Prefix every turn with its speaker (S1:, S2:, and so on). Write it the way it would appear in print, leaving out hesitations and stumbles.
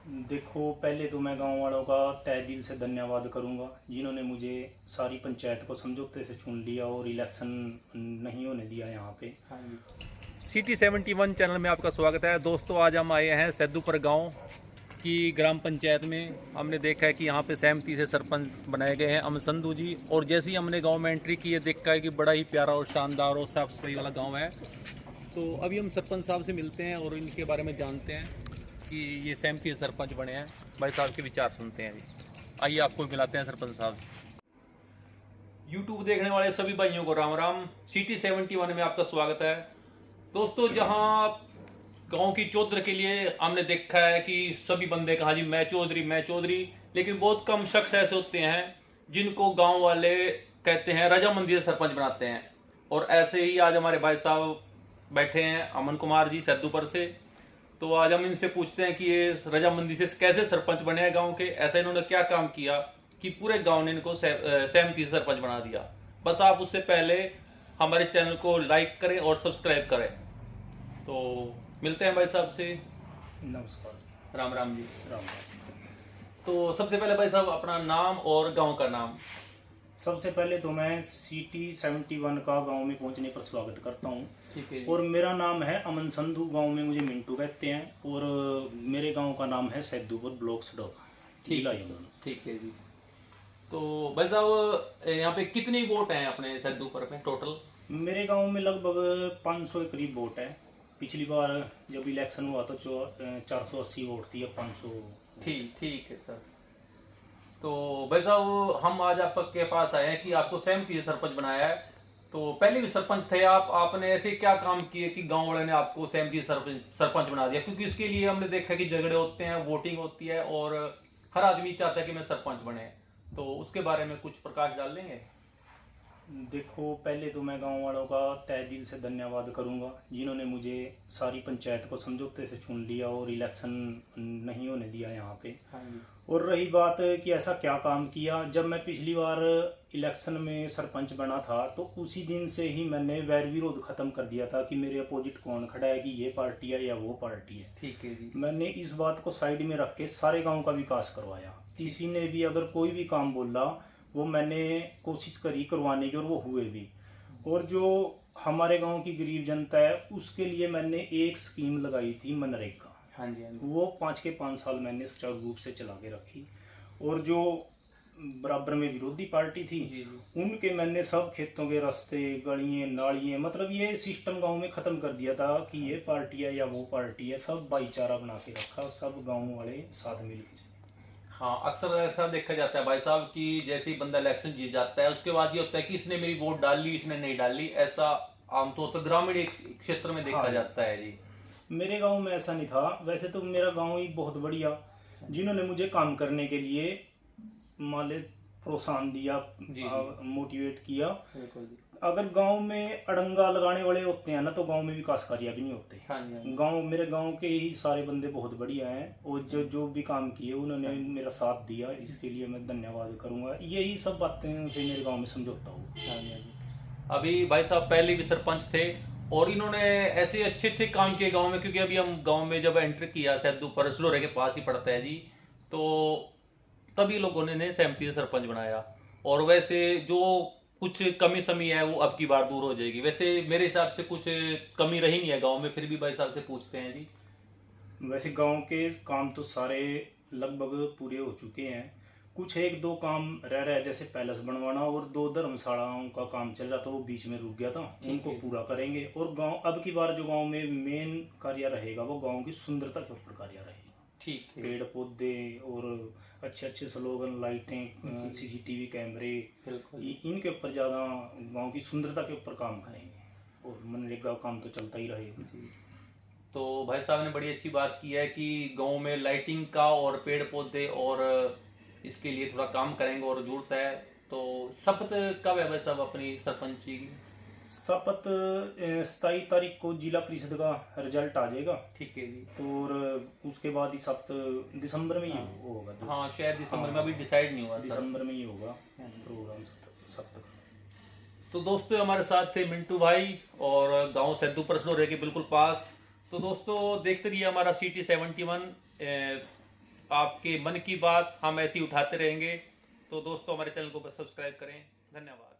S1: देखो, पहले तो मैं गांव वालों का तहे दिल से धन्यवाद करूंगा जिन्होंने मुझे सारी पंचायत को समझौते से चुन लिया और इलेक्शन नहीं होने दिया यहाँ पे।
S2: हाँ जी। CT71 चैनल में आपका स्वागत है दोस्तों। आज हम आए हैं सैदुपुर गांव की ग्राम पंचायत में। हमने देखा है कि यहाँ पे सहमति से सरपंच बनाए गए हैं अमन संधू जी। और जैसे ही हमने गांव में एंट्री की है, देखा है कि बड़ा ही प्यारा और शानदार और साफ सफाई वाला गांव है। तो अभी हम सरपंच साहब से मिलते हैं और इनके बारे में जानते हैं कि ये सहमति से सरपंच बने हैं। भाई साहब के विचार सुनते हैं जी। आइए आपको मिलाते हैं सरपंच साहब से। यूट्यूब देखने वाले सभी भाइयों को राम राम। CT71 में आपका स्वागत है दोस्तों। जहां गांव की चौधरी के लिए हमने देखा है कि सभी बंदे कहा जी मैं चौधरी, लेकिन बहुत कम शख्स ऐसे होते हैं जिनको गांव वाले कहते हैं रजामंदी से सरपंच बनाते हैं। और ऐसे ही आज हमारे भाई साहब बैठे हैं, अमन कुमार जी सैदुपुर से। तो आज हम इनसे पूछते हैं कि ये रजामंदी से कैसे सरपंच बने हैं गांव के, ऐसा इन्होंने क्या काम किया कि पूरे गांव ने इनको सहमति से सरपंच बना दिया। बस आप उससे पहले हमारे चैनल को लाइक करें और सब्सक्राइब करें। तो मिलते हैं भाई साहब से।
S1: नमस्कार।
S2: राम राम जी।
S1: राम राम।
S2: तो सबसे पहले भाई साहब अपना नाम और गांव का नाम।
S1: सबसे पहले तो मैं CT71 का गांव में पहुंचने पर स्वागत करता हूं।
S2: ठीक है जी।
S1: और मेरा नाम है अमन संधू, गांव में मुझे मिंटू कहते हैं। और मेरे गांव का नाम है सैदुपुर, ब्लॉक सडोक, जिला यमुना।
S2: ठीक है जी। तो भाई साहब यहाँ पे कितनी वोट हैं अपने सैदुपुर में टोटल?
S1: मेरे गांव में लगभग 500 के करीब वोट है। पिछली बार जब इलेक्शन हुआ तो 480 वोट थी, अब 500।
S2: ठीक है सर। तो भाई साहब हम आज आपके पास आए हैं कि आपको सहमति से सरपंच बनाया है। तो पहले भी सरपंच थे आप, आपने ऐसे क्या काम किए कि गांव वाले ने आपको सहमति से सरपंच बना दिया? क्योंकि इसके लिए हमने देखा कि झगड़े होते हैं, वोटिंग होती है और हर आदमी चाहता है कि मैं सरपंच बने। तो उसके बारे में कुछ प्रकाश डाल देंगे?
S1: देखो, पहले तो मैं गांव वालों का तहे दिल से धन्यवाद करूंगा जिन्होंने मुझे सारी पंचायत को समझौते से चुन लिया और इलेक्शन नहीं होने दिया यहाँ पे।
S2: हाँ जी।
S1: और रही बात कि ऐसा क्या काम किया, जब मैं पिछली बार इलेक्शन में सरपंच बना था तो उसी दिन से ही मैंने वैर विरोध खत्म कर दिया था कि मेरे अपोजिट कौन खड़ा है, कि ये पार्टी है या वो पार्टी है।
S2: ठीक है जी।
S1: मैंने इस बात को साइड में रख के सारे गांव का विकास करवाया। किसी ने भी अगर कोई भी काम बोला वो मैंने कोशिश करी करवाने की, और वो हुए भी। और जो हमारे गांव की गरीब जनता है उसके लिए मैंने एक स्कीम लगाई थी, मनरेगा।
S2: हाँ जी। हाँ जी।
S1: वो 5 के 5 साल मैंने सुचारू रूप से चला के रखी। और जो बराबर में विरोधी पार्टी थी
S2: जी।
S1: उनके मैंने सब खेतों के रास्ते, गलियां, नालियां, मतलब ये सिस्टम गांव में खत्म कर दिया था कि ये पार्टी है या वो पार्टी है। सब भाईचारा बना के रखा, सब गांव वाले साथ मिलकर।
S2: हाँ, अक्सर ऐसा देखा जाता है भाई साहब कि जैसे ही बंदा इलेक्शन जीत जाता है उसके बाद ये होता है कि इसने मेरी वोट डाल ली, इसने नहीं डाली। ऐसा आमतौर पर ग्रामीण क्षेत्र में देखा जाता है जी।
S1: मेरे गांव में ऐसा नहीं था। वैसे तो मेरा गांव ही बहुत बढ़िया, जिन्होंने मुझे काम करने के लिए माले प्रोत्साहन दिया, मोटिवेट किया। अगर गांव में अड़ंगा लगाने वाले होते हैं ना तो गांव में विकास कार्य भी नहीं होते। गांव, मेरे गांव के ही सारे बंदे बहुत बढ़िया हैं और जो भी काम किए उन्होंने मेरा साथ दिया, इसके लिए मैं धन्यवाद करूंगा। यही सब बातें से मेरे गांव में समझौता हुआ।
S2: अभी भाई साहब पहले भी सरपंच थे और इन्होंने ऐसे अच्छे काम किए गांव में। क्योंकि अभी हम गांव में जब एंटर किया, सैदुपुर सलोरे के पास ही पड़ता है जी, तो तभी लोगों ने सहमति से सरपंच बनाया। और वैसे जो कुछ कमी समी है वो अब की बार दूर हो जाएगी। वैसे मेरे हिसाब से कुछ कमी रही नहीं है गांव में, फिर भी भाई साहब से पूछते हैं जी।
S1: वैसे गांव के काम तो सारे लगभग पूरे हो चुके हैं। कुछ एक दो काम रह रहा है, जैसे पैलेस बनवाना और 2 धर्मशालाओं का काम चल रहा था, वो बीच में रुक गया था, उनको पूरा करेंगे। और गांव, अब की बार जो गांव में मेन कार्य रहेगा वो गांव की सुंदरता के ऊपर कार्य रहेगा।
S2: ठीक है।
S1: पेड़ पौधे और अच्छे स्लोगन, लाइटें, CCTV कैमरे, इनके ऊपर ज़्यादा गांव की सुंदरता के ऊपर काम करेंगे। और मनरेगा काम तो चलता ही रहेगा।
S2: तो भाई साहब ने बड़ी अच्छी बात की है कि गांव में लाइटिंग का और पेड़ पौधे और इसके लिए थोड़ा काम करेंगे और जरूरत है। तो शपथ कब है भाई साहब अपनी सरपंची की?
S1: शपथ 27 तारीख को जिला परिषद का रिजल्ट आ जाएगा।
S2: ठीक है जी।
S1: और उसके बाद ही शपथ दिसंबर में ही होगा।
S2: हाँ, शायद दिसंबर में, अभी डिसाइड नहीं हुआ।
S1: दिसंबर में ही होगा प्रोग्राम शपथ का।
S2: तो दोस्तों हमारे साथ थे मिंटू भाई और गांव सैदुपुर सलोरे के बिल्कुल पास। तो दोस्तों देखते रहिए हमारा CT71 आपके मन की बात हम ऐसी उठाते रहेंगे। तो दोस्तों हमारे चैनल को बस सब्सक्राइब करें। धन्यवाद।